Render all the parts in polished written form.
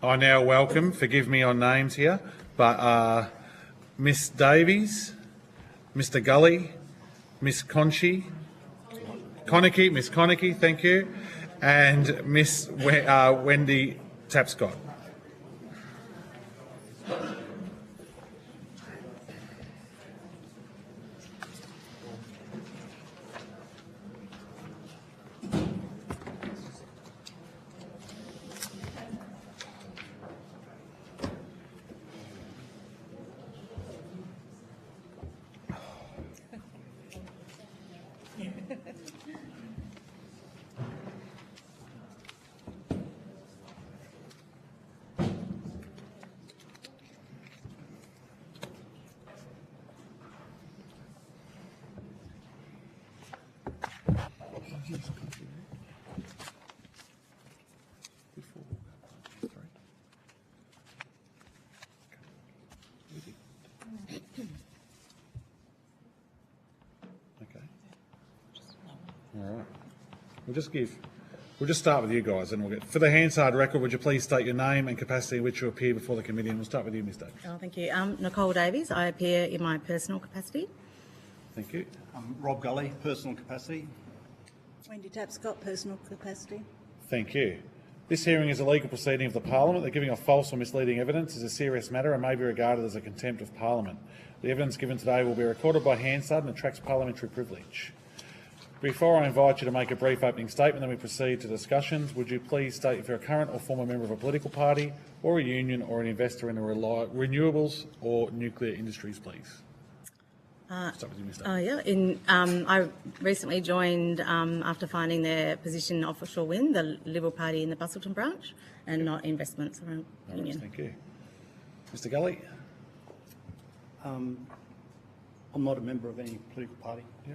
I now welcome, forgive me on names here, but Miss Davies, Mr. Gulley, Miss Conochie, thank you, and Miss Wendy Tapscott. All right. We'll just start with you guys, and we'll get for the Hansard record. Would you please state your name and capacity in which you appear before the committee? And we'll start with you, Ms. Davies. Oh, thank you. Nicole Davies. I appear in my personal capacity. Thank you. Rob Gulley, personal capacity. Wendy Tapscott, personal capacity. Thank you. This hearing is a legal proceeding of the Parliament. The giving of false or misleading evidence is a serious matter and may be regarded as a contempt of Parliament. The evidence given today will be recorded by Hansard and attracts parliamentary privilege. Before I invite you to make a brief opening statement, then we proceed to discussions. Would you please state if you're a current or former member of a political party or a union or an investor in the renewables or nuclear industries, please? Start with you, Mr. I recently joined after finding their position in offshore wind, the Liberal Party in the Busselton branch, and not investments around union. Thank you. Mr. Gulley? I'm not a member of any political party. Yeah.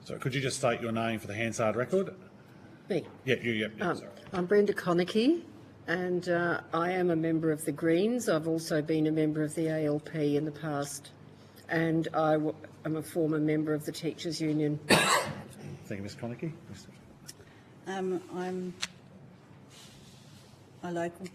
So could you just state your name for the Hansard record? Me? Yeah, you. Sorry. I'm Brenda Conochie, and I am a member of the Greens. I've also been a member of the ALP in the past, and I am a former member of the Teachers' Union. Thank you, Ms. Conochie. I'm a local.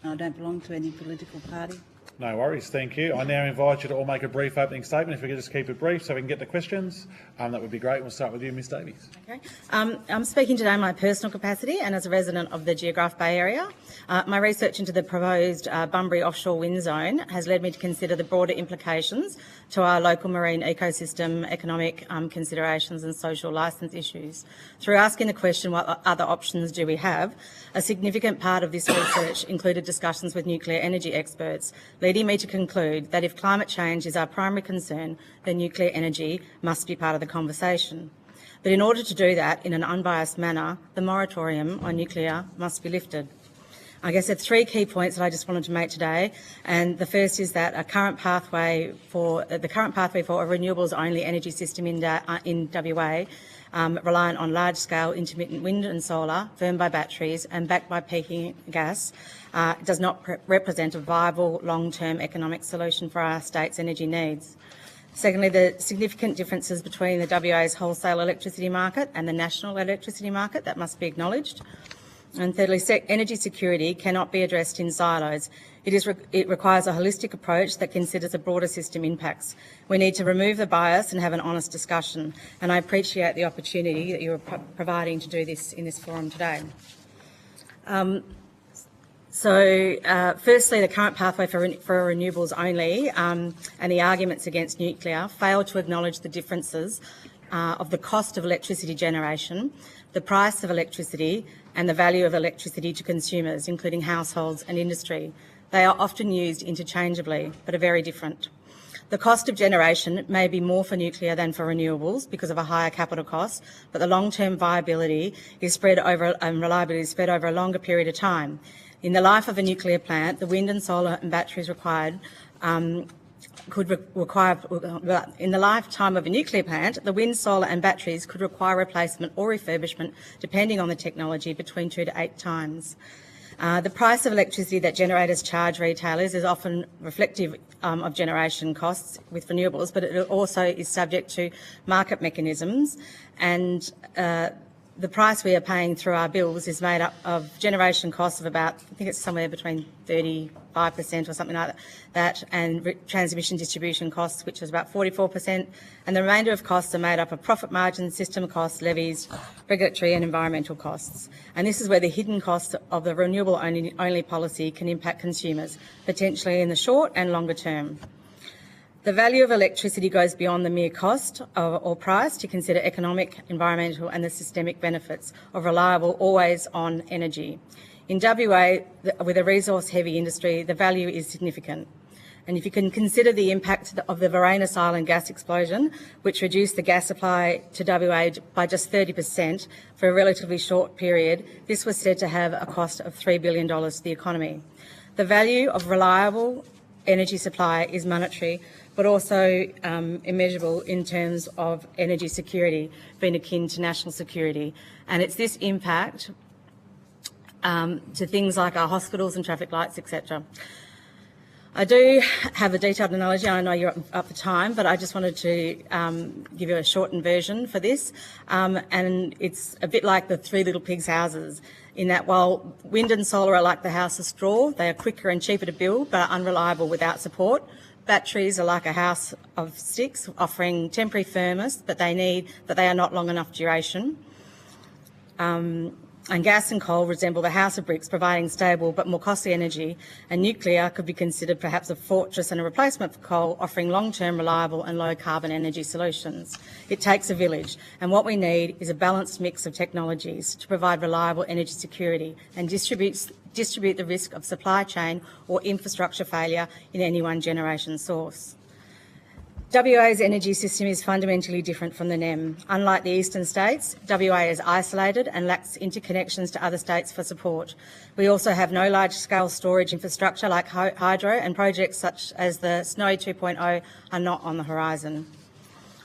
I don't belong to any political party. No worries, thank you. I now invite you to all make a brief opening statement. If we could just keep it brief so we can get to questions, that would be great. We'll start with you, Ms. Davies. Okay. I'm speaking today in my personal capacity and as a resident of the Geograph Bay area. My research into the proposed Bunbury offshore wind zone has led me to consider the broader implications to our local marine ecosystem, economic considerations and social licence issues. Through asking the question, what other options do we have, a significant part of this research included discussions with nuclear energy experts, leading me to conclude that if climate change is our primary concern, then nuclear energy must be part of the conversation. But in order to do that in an unbiased manner, the moratorium on nuclear must be lifted. I guess there are three key points that I just wanted to make today, and the first is that the current pathway for a renewables-only energy system in WA, reliant on large-scale intermittent wind and solar, firmed by batteries and backed by peaking gas, does not represent a viable long-term economic solution for our state's energy needs. Secondly, the significant differences between the WA's wholesale electricity market and the national electricity market, that must be acknowledged. And thirdly, energy security cannot be addressed in silos. It requires a holistic approach that considers the broader system impacts. We need to remove the bias and have an honest discussion, and I appreciate the opportunity that you are providing to do this in this forum today. Firstly, the current pathway for renewables only and the arguments against nuclear fail to acknowledge the differences of the cost of electricity generation, the price of electricity and the value of electricity to consumers, including households and industry. They are often used interchangeably, but are very different. The cost of generation may be more for nuclear than for renewables because of a higher capital cost, but the long-term viability is spread over and reliability is spread over a longer period of time. In the life of a nuclear plant, the wind and solar and batteries required in the lifetime of a nuclear plant, the wind, solar and batteries could require replacement or refurbishment, depending on the technology, between 2 to 8 times. The price of electricity that generators charge retailers is often reflective of generation costs with renewables, but it also is subject to market mechanisms, and the price we are paying through our bills is made up of generation costs of about, I think it's somewhere between 35% or something like that, and transmission distribution costs, which is about 44%, and the remainder of costs are made up of profit margins, system costs, levies, regulatory and environmental costs. And this is where the hidden costs of the renewable only policy can impact consumers, potentially in the short and longer term. The value of electricity goes beyond the mere cost or price to consider economic, environmental and the systemic benefits of reliable, always-on energy. In WA, with a resource-heavy industry, the value is significant. And if you can consider the impact of the Varanus Island gas explosion, which reduced the gas supply to WA by just 30% for a relatively short period, this was said to have a cost of $3 billion to the economy. The value of reliable energy supply is monetary, but also immeasurable in terms of energy security, being akin to national security. And it's this impact to things like our hospitals and traffic lights, etc. I do have a detailed analogy. I know you're up for time, but I just wanted to give you a shortened version for this. And it's a bit like the Three Little Pigs houses, in that while wind and solar are like the house of straw, they are quicker and cheaper to build, but are unreliable without support. Batteries are like a house of sticks, offering temporary firmness, but they are not long enough duration. And gas and coal resemble the house of bricks, providing stable but more costly energy, and nuclear could be considered perhaps a fortress and a replacement for coal, offering long-term, reliable and low-carbon energy solutions. It takes a village, and what we need is a balanced mix of technologies to provide reliable energy security and distribute the risk of supply chain or infrastructure failure in any one generation source. WA's energy system is fundamentally different from the NEM. Unlike the eastern states, WA is isolated and lacks interconnections to other states for support. We also have no large-scale storage infrastructure like hydro, and projects such as the Snowy 2.0 are not on the horizon.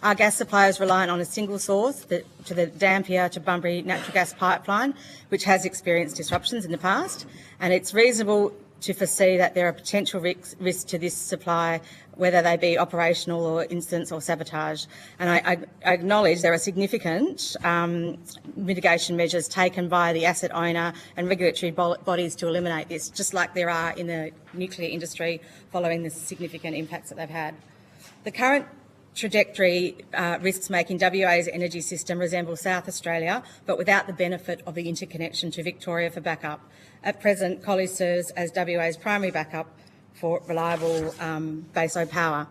Our gas supply is reliant on a single source, to the Dampier to Bunbury natural gas pipeline, which has experienced disruptions in the past, and it's reasonable to foresee that there are potential risks to this supply, whether they be operational or incidents or sabotage. And I acknowledge there are significant mitigation measures taken by the asset owner and regulatory bodies to eliminate this, just like there are in the nuclear industry following the significant impacts that they've had. The current trajectory risks making WA's energy system resemble South Australia, but without the benefit of the interconnection to Victoria for backup. At present, Collie serves as WA's primary backup for reliable baseload power.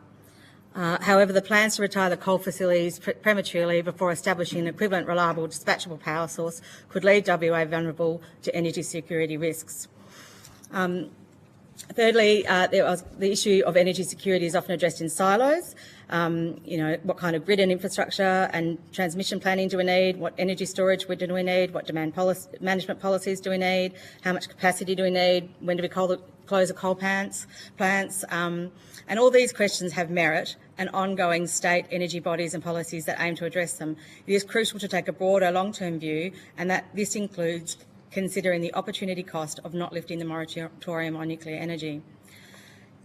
However, the plans to retire the coal facilities prematurely before establishing an equivalent reliable dispatchable power source could leave WA vulnerable to energy security risks. Thirdly, the issue of energy security is often addressed in silos. What kind of grid and infrastructure and transmission planning do we need? What energy storage do we need? What demand management policies do we need? How much capacity do we need? When do we close the coal plants? And all these questions have merit and ongoing state energy bodies and policies that aim to address them. It is crucial to take a broader long-term view, and that this includes considering the opportunity cost of not lifting the moratorium on nuclear energy.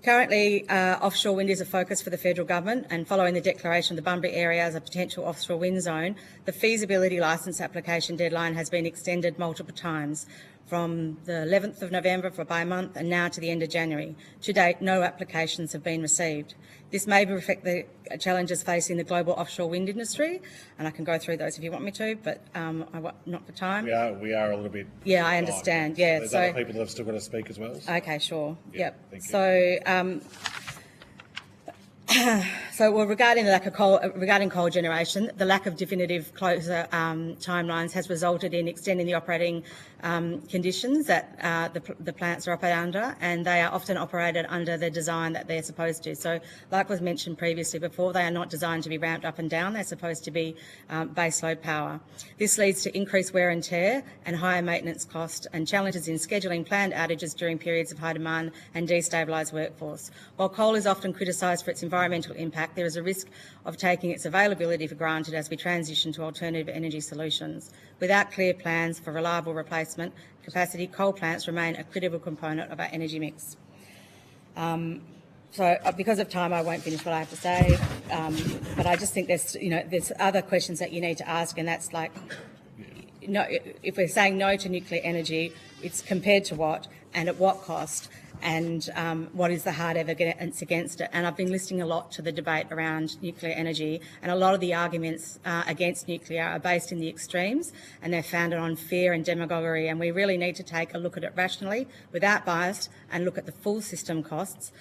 Currently, offshore wind is a focus for the federal government, and following the declaration of the Bunbury area as a potential offshore wind zone, the feasibility licence application deadline has been extended multiple times, from the 11th of November by a month and now to the end of January. To date, no applications have been received. This may reflect the challenges facing the global offshore wind industry, and I can go through those if you want me to, but not for time. We are a little bit. Yeah, I understand. Yeah, there's other people that have still got to speak as well. Okay, sure. Yep. Thank you. Regarding coal generation, the lack of definitive closure timelines has resulted in extending the operating conditions that the plants are operated under, and they are often operated under the design that they're supposed to. So, like was mentioned previously before, they are not designed to be ramped up and down. They're supposed to be baseload power. This leads to increased wear and tear and higher maintenance costs and challenges in scheduling planned outages during periods of high demand and destabilised workforce. While coal is often criticised for its environmental impact, there is a risk of taking its availability for granted as we transition to alternative energy solutions. Without clear plans for reliable replacement capacity, coal plants remain a critical component of our energy mix. Because of time, I won't finish what I have to say, but I just think there's other questions that you need to ask, and that's like, no, if we're saying no to nuclear energy, it's compared to what and at what cost, and what is the hard evidence against it. And I've been listening a lot to the debate around nuclear energy, and a lot of the arguments against nuclear are based in the extremes, and they're founded on fear and demagoguery, and we really need to take a look at it rationally, without bias, and look at the full system costs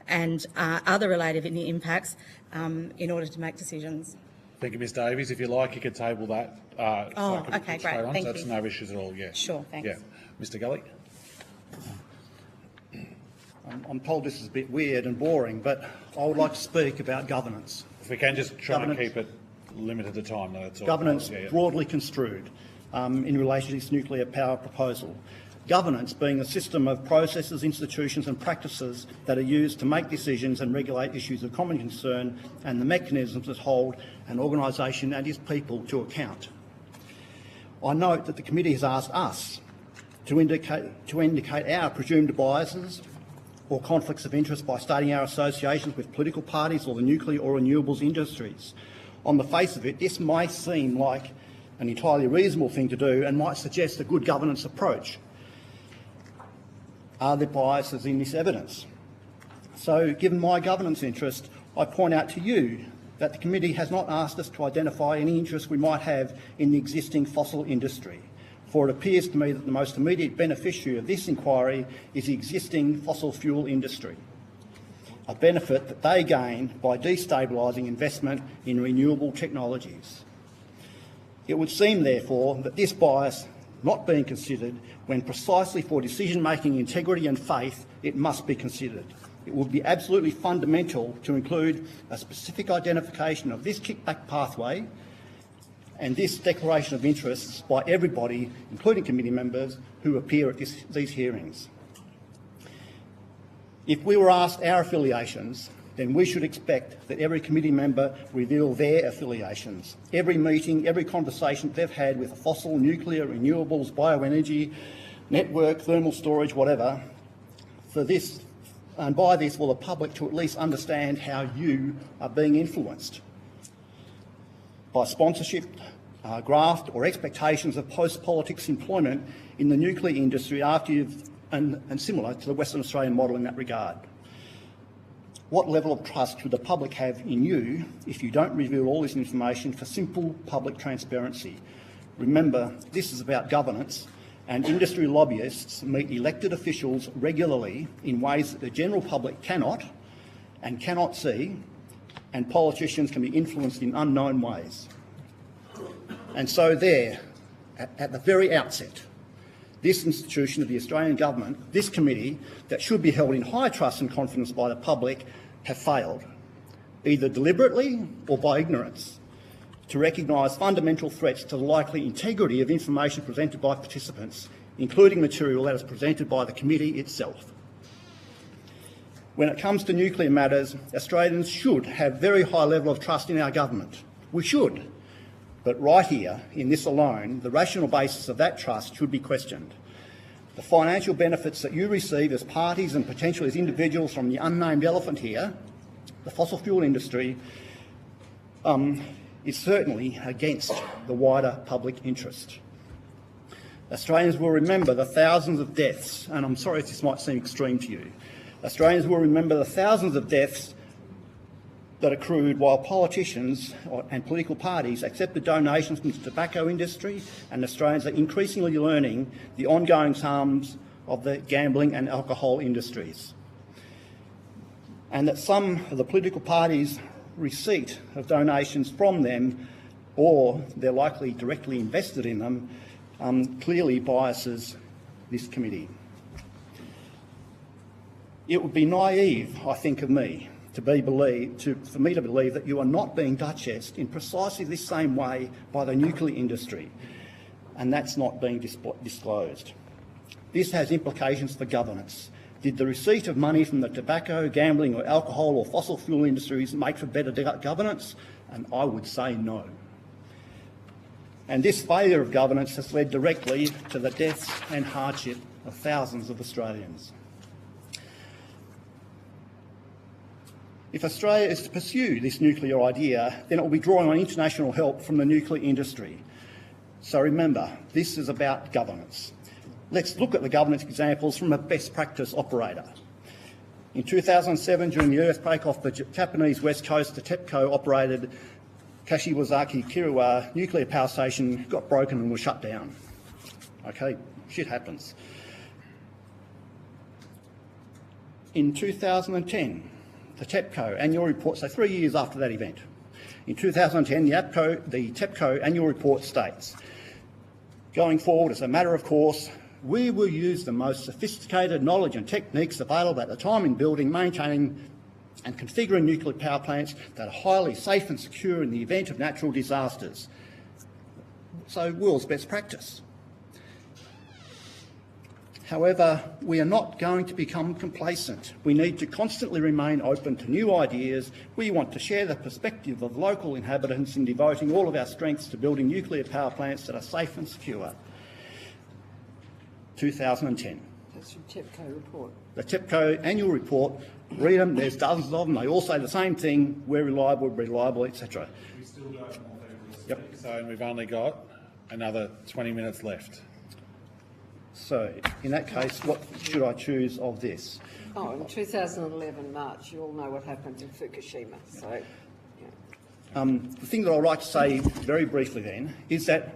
and other related impacts in order to make decisions. Thank you, Ms Davies. If you like, you could table that. So I can okay, straight great. on. Thank So that's you. no issues at all, yeah. Sure, thanks. Yeah. Mr Gulley? I'm told this is a bit weird and boring, but I would like to speak about governance. If we can just try and Governance. keep it limited to time, that's all. Governance Yeah, yeah. broadly construed in relation to this nuclear power proposal. Governance being a system of processes, institutions and practices that are used to make decisions and regulate issues of common concern, and the mechanisms that hold an organisation and its people to account. I note that the committee has asked us to indicate our presumed biases or conflicts of interest by stating our associations with political parties or the nuclear or renewables industries. On the face of it, this may seem like an entirely reasonable thing to do and might suggest a good governance approach. Are there biases in this evidence? So, given my governance interest, I point out to you that the committee has not asked us to identify any interest we might have in the existing fossil industry, for it appears to me that the most immediate beneficiary of this inquiry is the existing fossil fuel industry, a benefit that they gain by destabilising investment in renewable technologies. It would seem, therefore, that this bias not being considered when precisely for decision-making integrity and faith it must be considered. It would be absolutely fundamental to include a specific identification of this kickback pathway and this declaration of interests by everybody, including committee members, who appear at these hearings. If we were asked our affiliations, then we should expect that every committee member reveal their affiliations. Every meeting, every conversation they've had with fossil, nuclear, renewables, bioenergy, network, thermal storage, whatever, for this, and by this will the public to at least understand how you are being influenced by sponsorship, graft or expectations of post-politics employment in the nuclear industry after you've, and similar to the Western Australian model in that regard. What level of trust should the public have in you if you don't reveal all this information for simple public transparency? Remember, this is about governance, and industry lobbyists meet elected officials regularly in ways that the general public cannot and cannot see, and politicians can be influenced in unknown ways. And so there, at the very outset, this institution of the Australian government, this committee, that should be held in high trust and confidence by the public, have failed, either deliberately or by ignorance, to recognise fundamental threats to the likely integrity of information presented by participants, including material that is presented by the committee itself. When it comes to nuclear matters, Australians should have very high level of trust in our government. We should. But right here, in this alone, the rational basis of that trust should be questioned. The financial benefits that you receive as parties and potentially as individuals from the unnamed elephant here, the fossil fuel industry, is certainly against the wider public interest. Australians will remember the thousands of deaths, and I'm sorry if this might seem extreme to you, Australians will remember the thousands of deaths that accrued while politicians and political parties accepted donations from the tobacco industry, and Australians are increasingly learning the ongoing harms of the gambling and alcohol industries. And that some of the political parties' receipt of donations from them, or they're likely directly invested in them, clearly biases this committee. It would be naive, I think, of me for me to believe that you are not being duchessed in precisely this same way by the nuclear industry, and that's not being disclosed. This has implications for governance. Did the receipt of money from the tobacco, gambling or alcohol or fossil fuel industries make for better governance? And I would say no. And this failure of governance has led directly to the deaths and hardship of thousands of Australians. If Australia is to pursue this nuclear idea, then it will be drawing on international help from the nuclear industry. So remember, this is about governance. Let's look at the governance examples from a best practice operator. In 2007, during the earthquake off the Japanese west coast, the TEPCO-operated Kashiwazaki Kiriwa nuclear power station got broken and was shut down. Okay, shit happens. In 2010, the TEPCO annual report, so 3 years after that event, in 2010, the TEPCO annual report states, going forward, as a matter of course, we will use the most sophisticated knowledge and techniques available at the time in building, maintaining and configuring nuclear power plants that are highly safe and secure in the event of natural disasters. So, world's best practice. However, we are not going to become complacent. We need to constantly remain open to new ideas. We want to share the perspective of local inhabitants in devoting all of our strengths to building nuclear power plants that are safe and secure. 2010. That's from TEPCO report. The TEPCO annual report, read them, there's dozens of them, they all say the same thing, we're reliable, etc. We still don't have more people to speak, Yep. so we've only got another 20 minutes left. So, in that case, what should I choose of this? Oh, in 2011 March, you all know what happened in Fukushima. So, yeah. The thing that I'd like to say very briefly then is that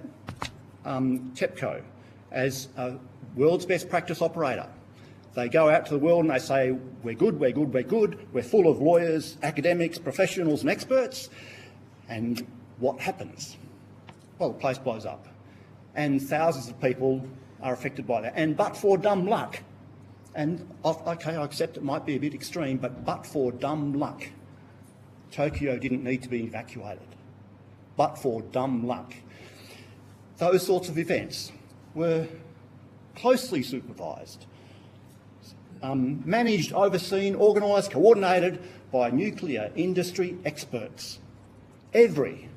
TEPCO, as a world's best practice operator, they go out to the world and they say, we're good, we're good, we're good, we're full of lawyers, academics, professionals and experts. And what happens? Well, the place blows up. And thousands of people are affected by that. And but for dumb luck, and okay, I accept it might be a bit extreme, but for dumb luck, Tokyo didn't need to be evacuated. But for dumb luck. Those sorts of events were closely supervised, managed, overseen, organised, coordinated by nuclear industry experts. Every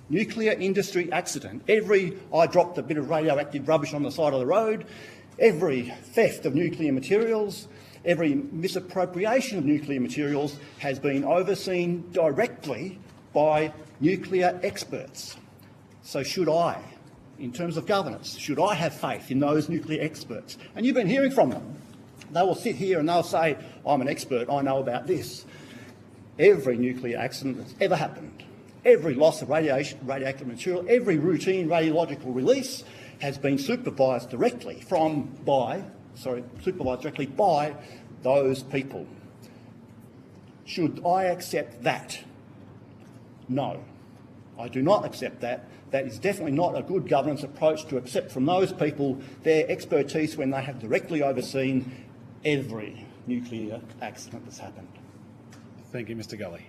nuclear industry accident, every I dropped a bit of radioactive rubbish on the side of the road, every theft of nuclear materials, every misappropriation of nuclear materials has been overseen directly by nuclear experts. So should I, in terms of governance, should I have faith in those nuclear experts? And you've been hearing from them. They will sit here and they'll say, I'm an expert, I know about this. Every nuclear accident that's ever happened, every loss of radioactive material, every routine radiological release has been supervised directly by those people. Should I accept that? No, I do not accept that. That is definitely not a good governance approach to accept from those people their expertise when they have directly overseen every nuclear accident that's happened. Thank you, Mr. Gulley.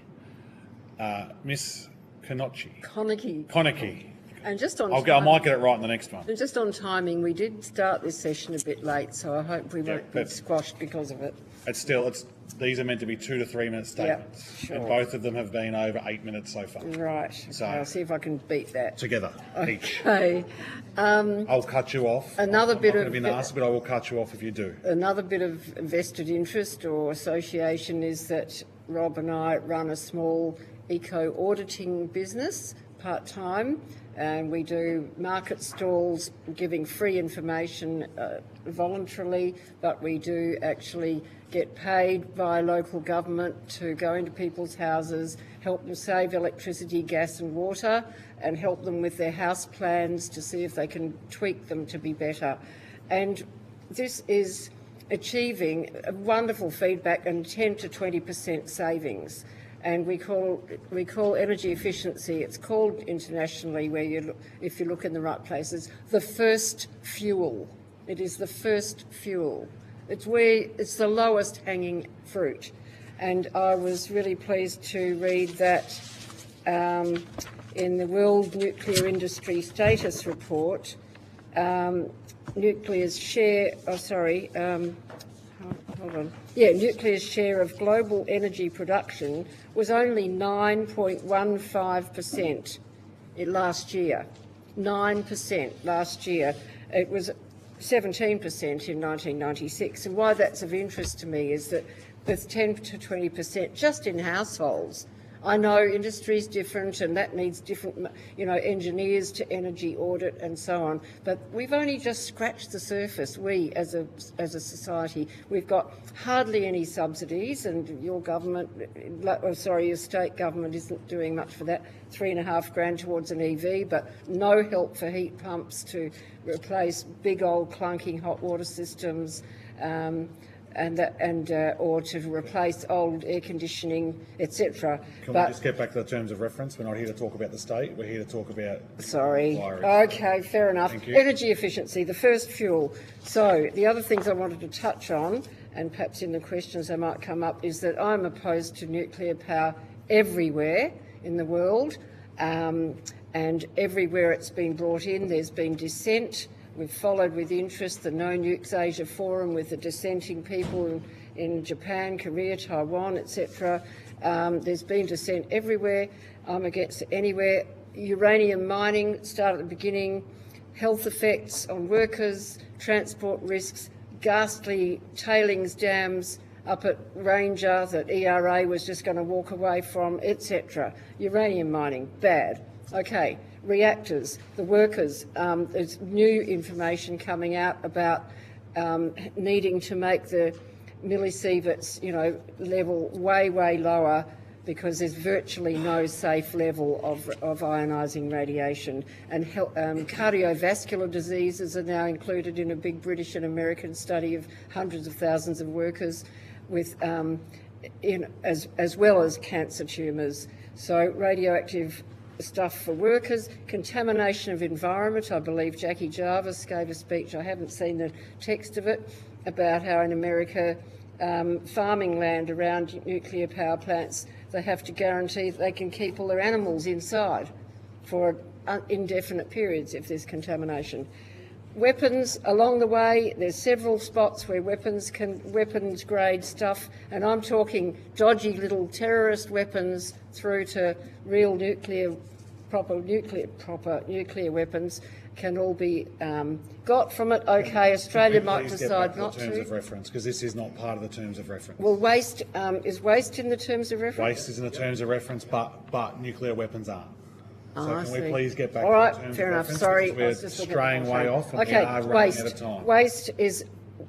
Miss Conochie. Conochie. And just on I might get it right in the next one. And just on timing, we did start this session a bit late, so I hope we won't be squashed because of it. These are meant to be 2 to 3 minute statements, sure. And both of them have been over 8 minutes so far. Right. So I'll see if I can beat that. Together, each. Okay. I'll cut you off. Another I'm bit not of going to be nasty, but I will cut you off if you do. Another bit of vested interest or association is that Rob and I run a small eco-auditing business part-time, and we do market stalls giving free information voluntarily, but we do actually get paid by local government to go into people's houses, help them save electricity, gas and water, and help them with their house plans to see if they can tweak them to be better. And this is achieving a wonderful feedback and 10 to 20% savings. And we call energy efficiency, it's called internationally, if you look in the right places, the first fuel. It is the first fuel. It's the lowest hanging fruit. And I was really pleased to read that in the World Nuclear Industry Status Report, nuclear's share of global energy production was only 9.15% last year. 9% last year. It was 17% in 1996. And why that's of interest to me is that with 10 to 20% just in households, I know industry is different and that needs different, engineers to energy audit and so on, but we've only just scratched the surface, we as a society. We've got hardly any subsidies, and your state government isn't doing much for that, $3,500 towards an EV, but no help for heat pumps to replace big old clunking hot water systems, or to replace old air conditioning, etc. Can we just get back to the terms of reference? We're not here to talk about the state. We're here to talk about. Sorry. inquiries. Okay, fair enough. Thank you. Energy efficiency, the first fuel. So the other things I wanted to touch on, and perhaps in the questions they might come up, is that I'm opposed to nuclear power everywhere in the world, and everywhere it's been brought in, there's been dissent. We've followed with interest the No Nukes Asia Forum with the dissenting people in Japan, Korea, Taiwan, etc. There's been dissent everywhere. I'm against it anywhere. Uranium mining, start at the beginning, health effects on workers, transport risks, ghastly tailings dams up at Ranger that ERA was just going to walk away from, etc. Uranium mining, bad. Okay. Reactors, the workers, there's new information coming out about needing to make the millisieverts, level way, way lower, because there's virtually no safe level of ionising radiation. And cardiovascular diseases are now included in a big British and American study of hundreds of thousands of workers, with as well as cancer tumours. So radioactive stuff for workers, contamination of environment. I believe Jackie Jarvis gave a speech, I haven't seen the text of it, about how in America farming land around nuclear power plants, they have to guarantee that they can keep all their animals inside for indefinite periods if there's contamination. Weapons along the way, there's several spots where weapons grade stuff, and I'm talking dodgy little terrorist weapons through to real proper nuclear weapons can all be got from it. Okay, Australia might decide not to. Terms of reference, because this is not part of the terms of reference. Well, waste is waste in the terms of reference. Waste is in the terms of reference, but nuclear weapons aren't. So can we please get back all to right, the terms fair of enough. reference? Sorry, We're straying way off, and we are running waste. out of time. Waste is.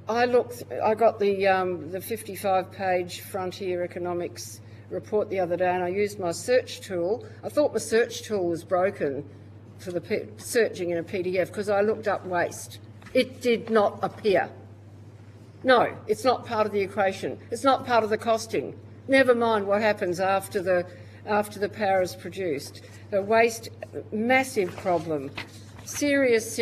I got the 55-page Frontier Economics report the other day, and I used my search tool. I thought my search tool was broken for the searching in a PDF because I looked up waste. It did not appear. No, it's not part of the equation. It's not part of the costing. Never mind what happens after the power is produced. The waste, massive problem. Serious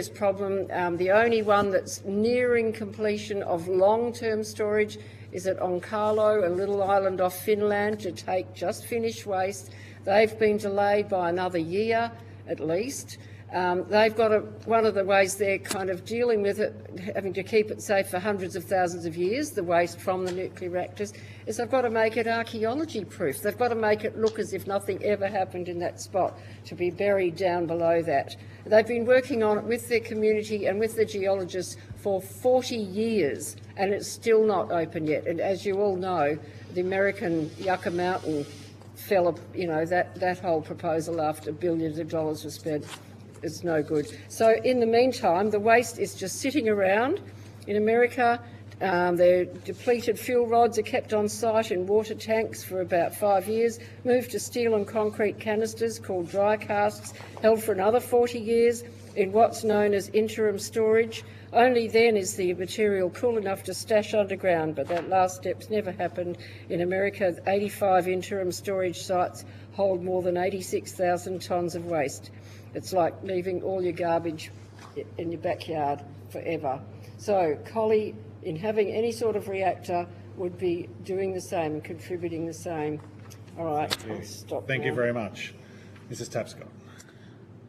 problem. The only one that's nearing completion of long-term storage is at Onkalo, a little island off Finland, to take just finished waste. They've been delayed by another year at least. They've got one of the ways they're kind of dealing with it, having to keep it safe for hundreds of thousands of years, the waste from the nuclear reactors, is they've got to make it archaeology proof. They've got to make it look as if nothing ever happened in that spot, to be buried down below that. They've been working on it with their community and with the geologists for 40 years, and it's still not open yet. And as you all know, the American Yucca Mountain fell, that whole proposal after billions of dollars were spent. It's no good. So in the meantime, the waste is just sitting around. In America, their depleted fuel rods are kept on site in water tanks for about 5 years, moved to steel and concrete canisters called dry casks, held for another 40 years in what's known as interim storage. Only then is the material cool enough to stash underground, but that last step's never happened. In America, 85 interim storage sites hold more than 86,000 tonnes of waste. It's like leaving all your garbage in your backyard forever. So Collie, in having any sort of reactor, would be doing the same and contributing the same. All right, I'll stop. Thank you very much. Mrs Tapscott.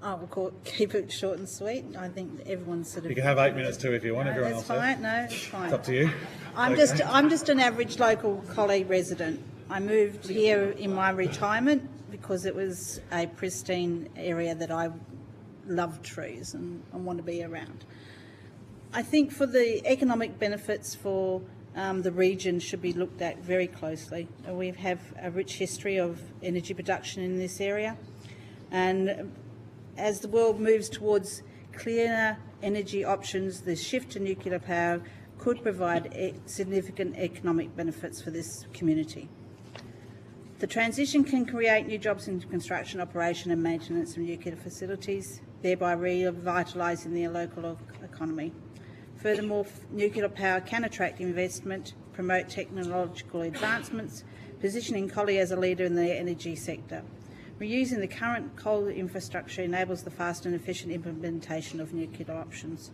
I will keep it short and sweet. I think everyone's sort of... You can have 8 minutes too if you want. No, everyone that's else has. fine. No, it's fine. It's up to you. I'm just an average local Collie resident. I moved here in my retirement because it was a pristine area that I love trees and want to be around. I think for the economic benefits for the region should be looked at very closely. We have a rich history of energy production in this area, and as the world moves towards cleaner energy options, the shift to nuclear power could provide significant economic benefits for this community. The transition can create new jobs in construction, operation and maintenance of nuclear facilities, thereby revitalising the local economy. Furthermore, nuclear power can attract investment, promote technological advancements, positioning Collie as a leader in the energy sector. Reusing the current coal infrastructure enables the fast and efficient implementation of nuclear options.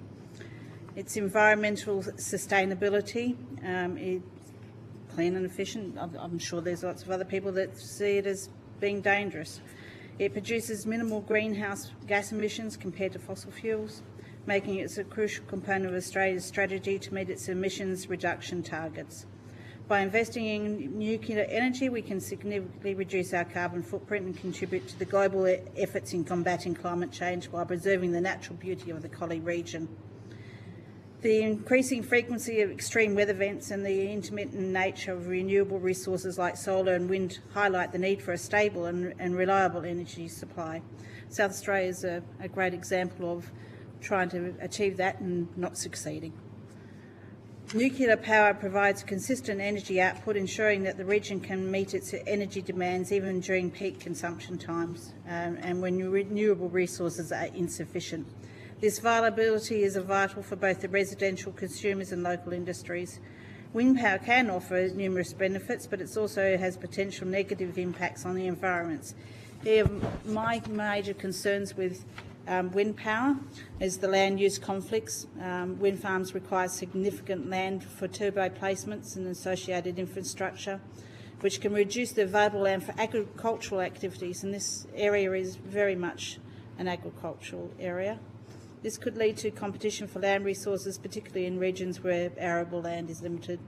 Its environmental sustainability, clean and efficient. I'm sure there's lots of other people that see it as being dangerous. It produces minimal greenhouse gas emissions compared to fossil fuels, making it a crucial component of Australia's strategy to meet its emissions reduction targets. By investing in nuclear energy, we can significantly reduce our carbon footprint and contribute to the global efforts in combating climate change while preserving the natural beauty of the Collie region. The increasing frequency of extreme weather events and the intermittent nature of renewable resources like solar and wind highlight the need for a stable and reliable energy supply. South Australia is a great example of trying to achieve that and not succeeding. Nuclear power provides consistent energy output, ensuring that the region can meet its energy demands even during peak consumption times and when renewable resources are insufficient. This viability is vital for both the residential consumers and local industries. Wind power can offer numerous benefits, but it also has potential negative impacts on the environment. Here, my major concerns with wind power is the land use conflicts. Wind farms require significant land for turbo placements and associated infrastructure, which can reduce the available land for agricultural activities, and this area is very much an agricultural area. This could lead to competition for land resources, particularly in regions where arable land is limited.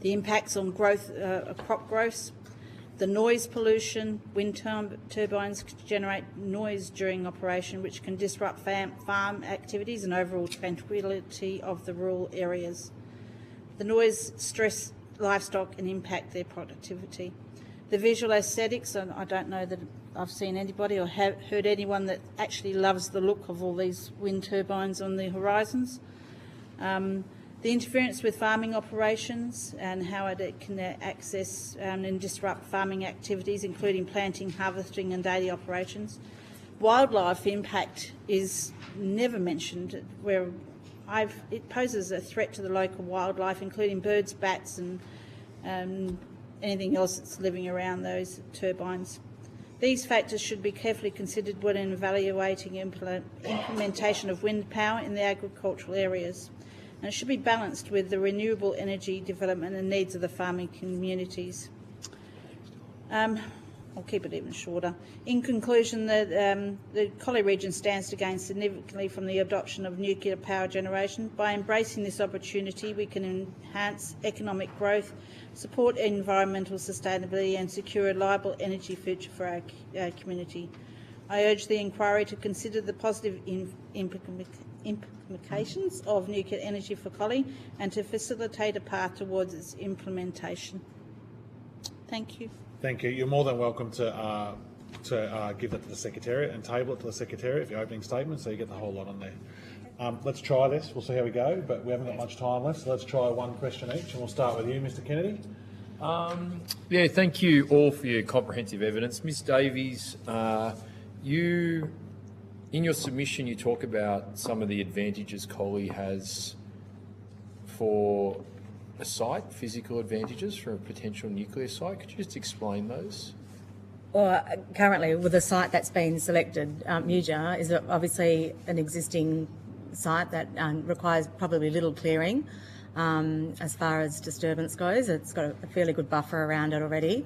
The impacts on crop growth, the noise pollution. Wind turbines generate noise during operation, which can disrupt farm activities and overall tranquility of the rural areas. The noise stress livestock and impact their productivity. The visual aesthetics, and I don't know that I've seen anybody or have heard anyone that actually loves the look of all these wind turbines on the horizons. The interference with farming operations and how it can access and disrupt farming activities, including planting, harvesting and daily operations. Wildlife impact is never mentioned, where it poses a threat to the local wildlife, including birds, bats and anything else that's living around those turbines. These factors should be carefully considered when evaluating implementation of wind power in the agricultural areas, and it should be balanced with the renewable energy development and needs of the farming communities. I'll keep it even shorter. In conclusion, the Collie region stands to gain significantly from the adoption of nuclear power generation. By embracing this opportunity, we can enhance economic growth, support environmental sustainability and secure a reliable energy future for our community. I urge the inquiry to consider the positive implications of nuclear energy for Collie and to facilitate a path towards its implementation. Thank you. Thank you. You're more than welcome to give that to the Secretariat and table it to the Secretariat for your opening statement, so you get the whole lot on there. Let's try this. We'll see how we go, but we haven't got much time left, so let's try one question each, and we'll start with you, Mr. Kennedy. Yeah, thank you all for your comprehensive evidence. Ms. Davies, in your submission you talk about some of the advantages Collie has for a site, physical advantages for a potential nuclear site. Could you just explain those? Well, currently, with the site that's been selected, Muja is obviously an existing site that requires probably little clearing as far as disturbance goes. It's got a fairly good buffer around it already,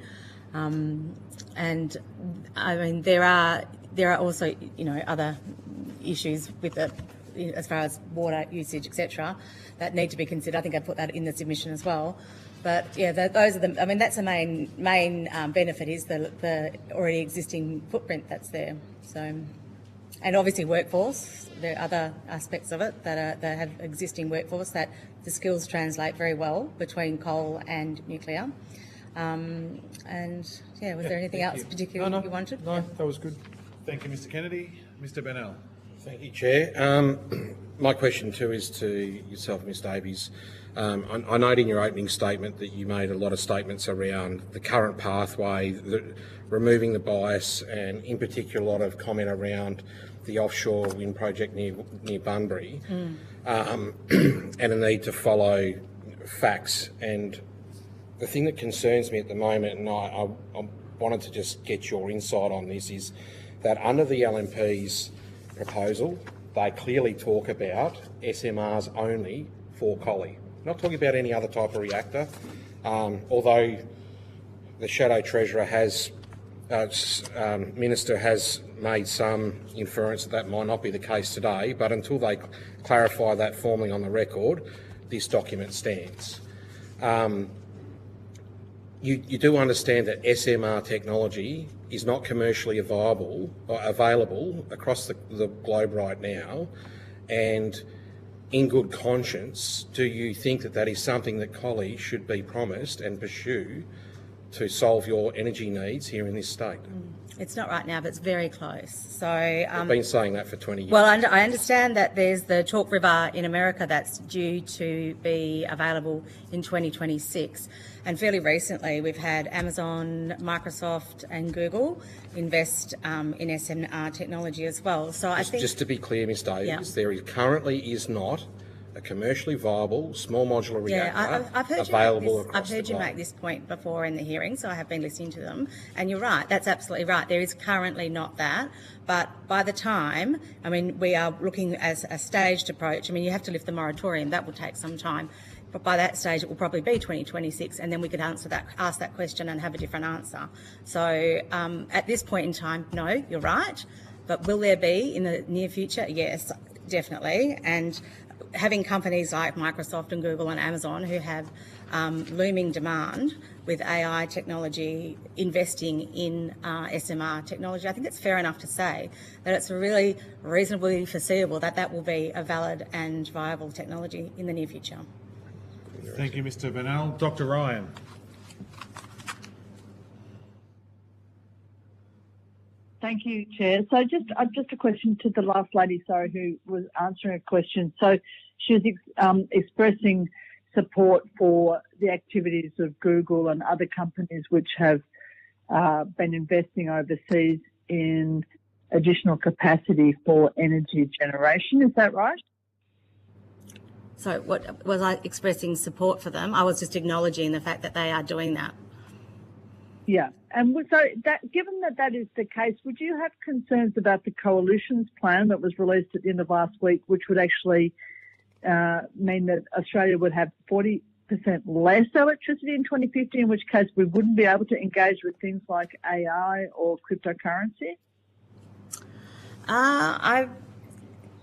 and I mean there are also other issues with it as far as water usage, etc., that need to be considered. I think I put that in the submission as well. But yeah, those are the. I mean, that's the main benefit is the already existing footprint that's there. So And obviously workforce, there are other aspects of it that have existing workforce that the skills translate very well between coal and nuclear. And yeah, was there anything else particularly you wanted? No, that was good. Thank you, Mr Kennedy. Mr Bennell. Thank you, Chair. My question too is to yourself, Ms Davies. I note in your opening statement that you made a lot of statements around the current pathway, removing the bias, and in particular a lot of comment around the offshore wind project near Bunbury, and a need to follow facts. And the thing that concerns me at the moment, and I wanted to just get your insight on this, is that under the LNP's proposal, they clearly talk about SMRs only for Collie. Not talking about any other type of reactor, although the Shadow Treasurer Minister has made some inference that might not be the case today, but until they clarify that formally on the record, this document stands. You do understand that SMR technology is not commercially viable or available across the globe right now, and in good conscience, do you think that that is something that Collie should be promised and pursue to solve your energy needs here in this state? It's not right now, but it's very close. So I've been saying that for 20 years. Well, I understand that there's the Chalk River in America that's due to be available in 2026. And fairly recently, we've had Amazon, Microsoft and Google invest in SMR technology as well. So I think... Just to be clear, Ms Davies, there currently is not a commercially viable small modular reactor available across the globe. I've heard you make this point before in the hearing, so I have been listening to them. And you're right, that's absolutely right. There is currently not that. But by the time, I mean, we are looking at a staged approach. I mean, you have to lift the moratorium. That will take some time. But by that stage, it will probably be 2026, and then we could ask that question and have a different answer. So at this point in time, no, you're right. But will there be in the near future? Yes, definitely. And having companies like Microsoft and Google and Amazon who have looming demand with AI technology investing in SMR technology, I think it's fair enough to say that it's really reasonably foreseeable that that will be a valid and viable technology in the near future. Thank you, Mr Bennell. Dr Ryan. Thank you, Chair. So just a question to the last lady, sorry, who was answering a question. So she was expressing support for the activities of Google and other companies which have been investing overseas in additional capacity for energy generation. Is that right? So what was I expressing support for them? I was just acknowledging the fact that they are doing that. Yeah, and so given that is the case, would you have concerns about the coalition's plan that was released at the end of last week, which would actually mean that Australia would have 40% less electricity in 2050, in which case we wouldn't be able to engage with things like AI or cryptocurrency?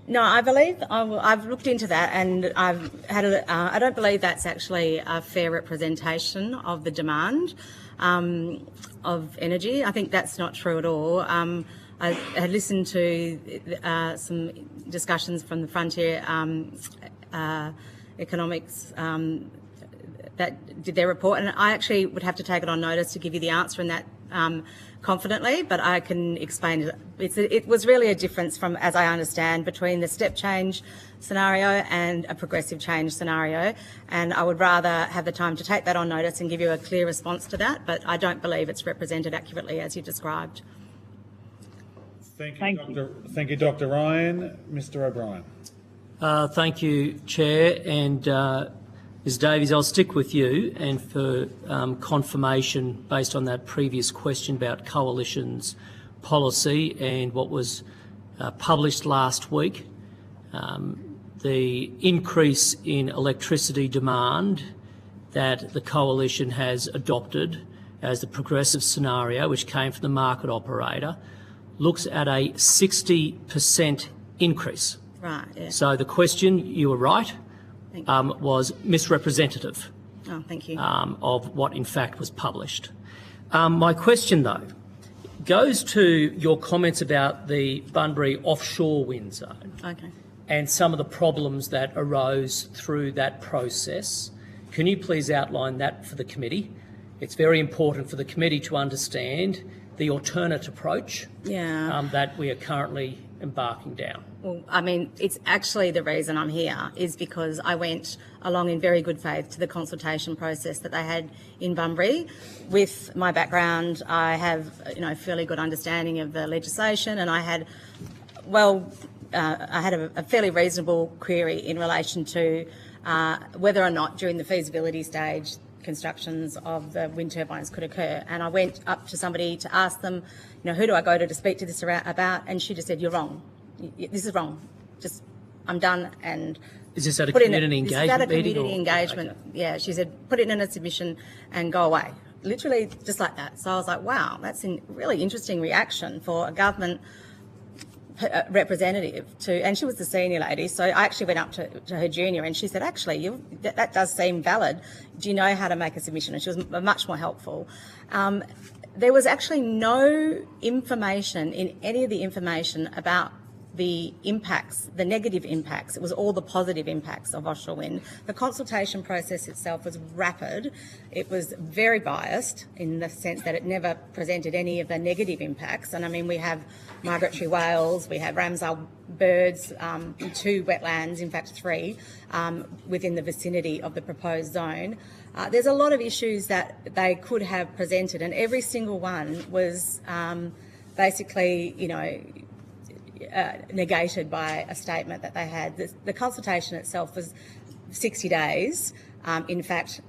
No, I believe I've looked into that, and I've had I don't believe that's actually a fair representation of the demand of energy. I think that's not true at all. I had listened to some discussions from the Frontier Economics that did their report, and I actually would have to take it on notice to give you the answer in that confidently, but I can explain it. It was really a difference from, as I understand, between the step change scenario and a progressive change scenario, and I would rather have the time to take that on notice and give you a clear response to that, but I don't believe it's represented accurately as you described. Thank you, Dr Ryan. Mr O'Brien. Thank you, Chair, and Ms Davies, I'll stick with you, and for confirmation based on that previous question about Coalition's policy and what was published last week, the increase in electricity demand that the Coalition has adopted as the progressive scenario, which came from the market operator, looks at a 60% increase. Right, yeah. So the question, you were right, was misrepresentative thank you. of what in fact was published. My question though, goes to your comments about the Bunbury offshore wind zone. Okay. And some of the problems that arose through that process. Can you please outline that for the committee? It's very important for the committee to understand the alternate approach that we are currently embarking down. Well, I mean, it's actually the reason I'm here is because I went along in very good faith to the consultation process that they had in Bunbury. With my background, I have, fairly good understanding of the legislation, and I had, a fairly reasonable query in relation to whether or not during the feasibility stage constructions of the wind turbines could occur. And I went up to somebody to ask them, who do I go to speak to this about? And she just said, you're wrong. This is wrong. I'm done. And is this at a community engagement This is at a meeting? community engagement. Okay. Yeah, she said, put it in a submission and go away. Literally just like that. So I was like, wow, that's a really interesting reaction for a government representative and she was the senior lady, so I actually went up to her junior and she said, actually, that does seem valid. Do you know how to make a submission? And she was much more helpful. There was actually no information in any of the information about the impacts, the negative impacts. It was all the positive impacts of offshore wind. The consultation process itself was rapid. It was very biased in the sense that it never presented any of the negative impacts. And I mean, we have migratory whales, we have ramsar birds, 2 wetlands, in fact 3, within the vicinity of the proposed zone. There's a lot of issues that they could have presented, and every single one was basically, negated by a statement that they had. The consultation itself was 60 days. In fact,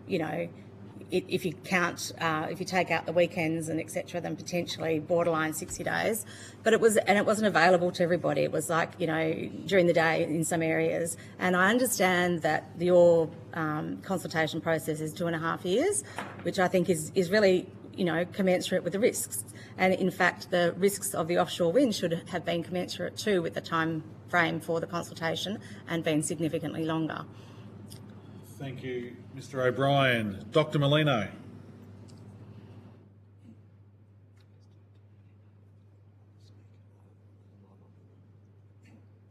if you count, if you take out the weekends and etc., then potentially borderline 60 days. But it wasn't available to everybody. It was like, during the day in some areas. And I understand that your consultation process is 2.5 years, which I think is really, commensurate with the risks. And in fact, the risks of the offshore wind should have been commensurate too with the time frame for the consultation and been significantly longer. Thank you, Mr. O'Brien. Dr. Molino.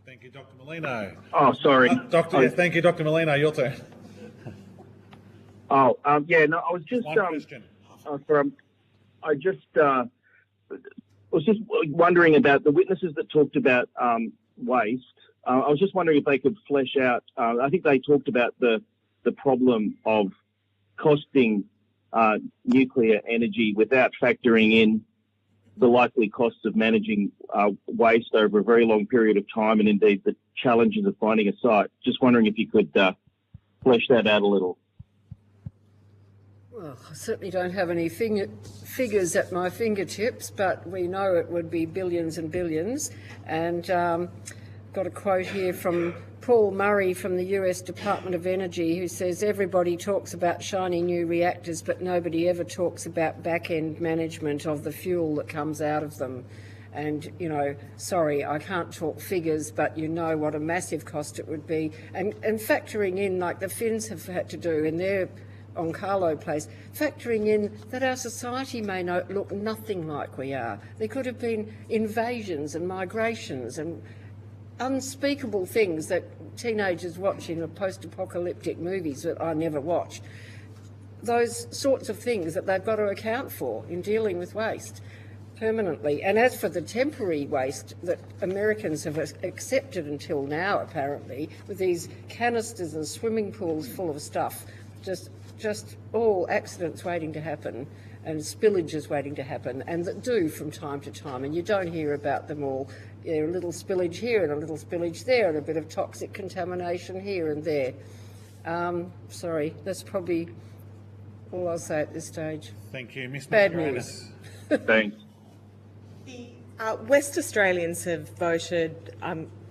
Thank you, Dr. Molino. Oh, sorry. Thank you, Dr. Molino. Your turn. I was just One question. I was just wondering about the witnesses that talked about waste. I was just wondering if they could flesh out. I think they talked about the problem of costing nuclear energy without factoring in the likely costs of managing waste over a very long period of time, and indeed the challenges of finding a site. Just wondering if you could flesh that out a little. Well, I certainly don't have any figures at my fingertips, but we know it would be billions and billions. And got a quote here from Paul Murray from the US Department of Energy, who says everybody talks about shiny new reactors, but nobody ever talks about back-end management of the fuel that comes out of them. And, sorry, I can't talk figures, but you know what a massive cost it would be. And factoring in, like the Finns have had to do in their on Carlo Place, factoring in that our society may look nothing like we are. There could have been invasions and migrations and unspeakable things that teenagers watch in post-apocalyptic movies that I never watch. Those sorts of things that they've got to account for in dealing with waste permanently. And as for the temporary waste that Americans have accepted until now, apparently, with these canisters and swimming pools full of stuff, just all accidents waiting to happen and spillages waiting to happen, and that do from time to time, and you don't hear about them all. A little spillage here and a little spillage there and a bit of toxic contamination here and there. Sorry, that's probably all I'll say at this stage. Thank you. Ms. Bad Mascarenhas. news. Thanks. West Australians have voted,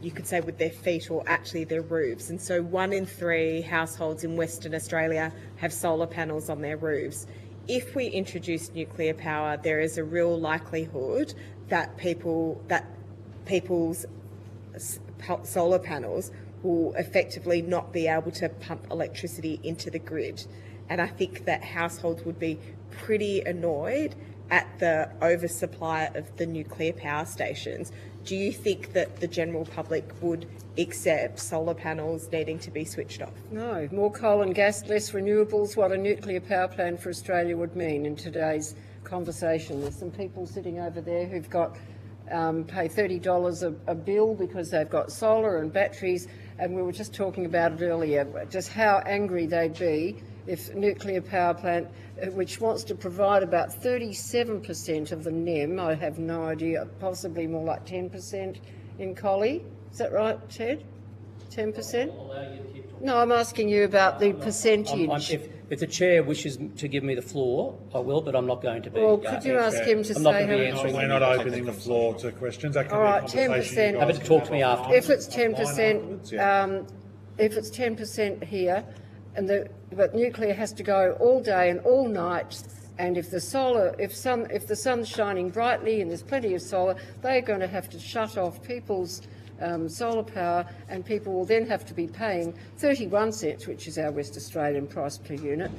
you could say, with their feet or actually their roofs. And so 1 in 3 households in Western Australia have solar panels on their roofs. If we introduce nuclear power, there is a real likelihood that people's solar panels will effectively not be able to pump electricity into the grid. And I think that households would be pretty annoyed at the oversupply of the nuclear power stations, do you think that the general public would accept solar panels needing to be switched off? No, more coal and gas, less renewables, what a nuclear power plant for Australia would mean in today's conversation. There's some people sitting over there who've got pay $30 a bill because they've got solar and batteries, and we were just talking about it earlier, just how angry they'd be if a nuclear power plant, which wants to provide about 37% of the NEM, I have no idea, possibly more like 10% in Collie. Is that right, Ted? 10%? No, I'm asking you about the percentage. If the chair wishes to give me the floor, I will, but I'm not going to be. Well, could you ask him to say how much? We're not opening the floor to questions. That can All right, be a conversation. 10%. Have it talk to me after. If it's 10%, if it's 10% here, but nuclear has to go all day and all night, and if the sun's shining brightly and there's plenty of solar, they're going to have to shut off people's solar power, and people will then have to be paying 31 cents, which is our West Australian price per unit,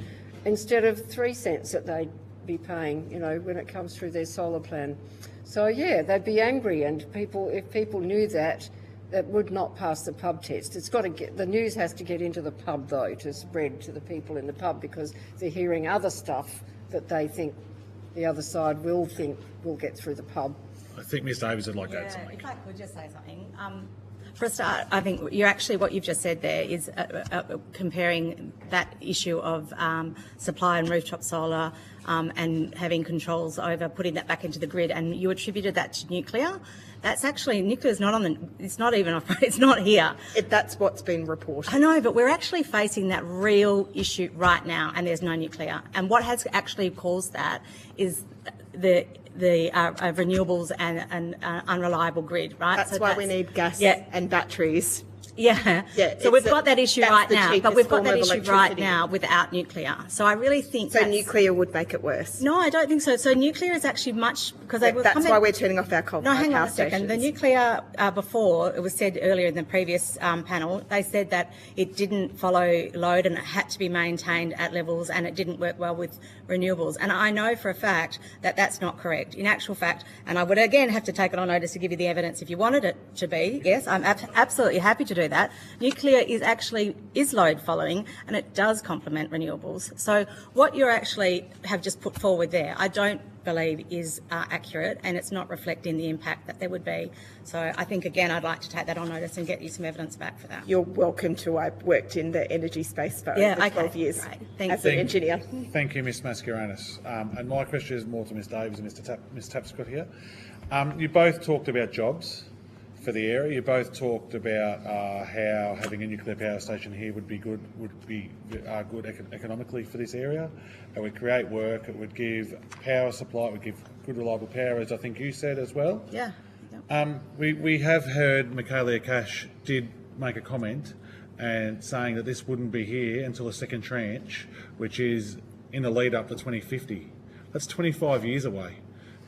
instead of 3 cents that they'd be paying, you know, when it comes through their solar plan. So yeah, they'd be angry, and if people knew that, that would not pass the pub test. It's got to get, the news has to get into the pub though, to spread to the people in the pub, because they're hearing other stuff that they think the other side will think will get through the pub. I think Ms Davies would like to add something. If I could just say something. For a start, I think what you've just said there is comparing that issue of supply and rooftop solar and having controls over putting that back into the grid, and you attributed that to nuclear. That's actually, nuclear's not on the, it's not even, it's not here. That's what's been reported. I know, but we're actually facing that real issue right now, and there's no nuclear. And what has actually caused that is the renewables and unreliable grid, right? That's why we need gas and batteries. Yeah. So we've got that issue right now, but we've got that issue right now without nuclear. So I really think so nuclear would make it worse. No, I don't think so. So nuclear is actually much, because that's why we're turning off our coal-fired hang on power a second. stations. The nuclear before, it was said earlier in the previous panel, they said that it didn't follow load and it had to be maintained at levels, and it didn't work well with renewables. And I know for a fact that that's not correct. In actual fact, and I would again have to take it on notice to give you the evidence if you wanted it to be. Yes, I'm absolutely happy to do that. Nuclear is load following, and it does complement renewables. So what you actually have just put forward there, I don't believe is accurate, and it's not reflecting the impact that there would be. So I think, again, I'd like to take that on notice and get you some evidence back for that. You're welcome to. I worked in the energy space for over 12 years as an engineer. Thank you, Ms Mascarenas. And my question is more to Ms Davies and Ms Tapscott here. You both talked about jobs for the area. You both talked about how having a nuclear power station here would be good economically for this area. It would create work. It would give power supply. It would give good, reliable power, as I think you said as well. Yeah. We have heard Michaelia Cash did make a comment and saying that this wouldn't be here until the second tranche, which is in the lead up to 2050. That's 25 years away.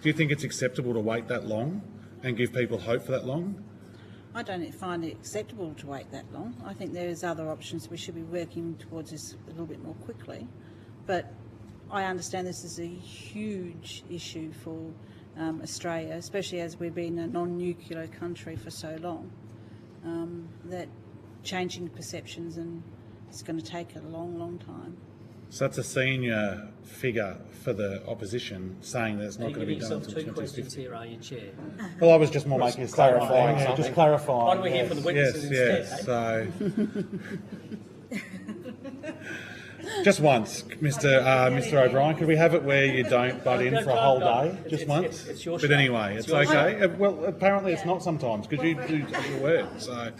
Do you think it's acceptable to wait that long and give people hope for that long? I don't find it acceptable to wait that long. I think there's other options. We should be working towards this a little bit more quickly. But I understand this is a huge issue for Australia, especially as we've been a non-nuclear country for so long, that changing perceptions, and it's going to take a long, long time. So that's a senior figure for the opposition saying that it's not going to be done until 2050. Two questions here, are you, Chair? Well, I was just more making a clarifying statement. Just clarifying. Why don't we hear from the witnesses instead? So, just once, Mr. O'Brien, could we have it where you don't butt in for a whole day? Just once? It's your but show. anyway, it's okay. Well, apparently it's not sometimes, because you do your work. So,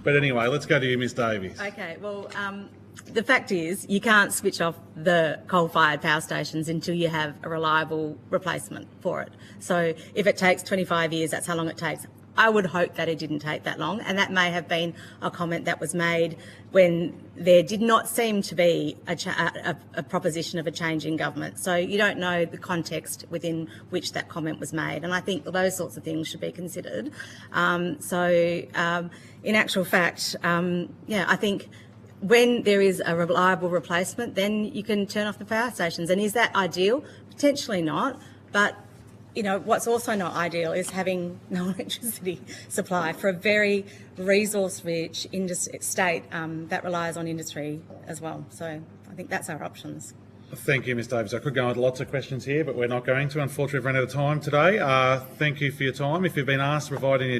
but anyway, let's go to you, Ms Davies. Okay, well, the fact is you can't switch off the coal-fired power stations until you have a reliable replacement for it. So if it takes 25 years, that's how long it takes. I would hope that it didn't take that long, and that may have been a comment that was made when there did not seem to be a proposition of a change in government. So you don't know the context within which that comment was made, and I think those sorts of things should be considered. In actual fact, I think when there is a reliable replacement, then you can turn off the power stations. And is that ideal? Potentially not. But, you know, what's also not ideal is having no electricity supply for a very resource-rich state that relies on industry as well. So I think that's our options. Thank you, Ms Davies. I could go on with lots of questions here, but we're not going to. Unfortunately, we've run out of time today. Thank you for your time. If you've been asked to provide any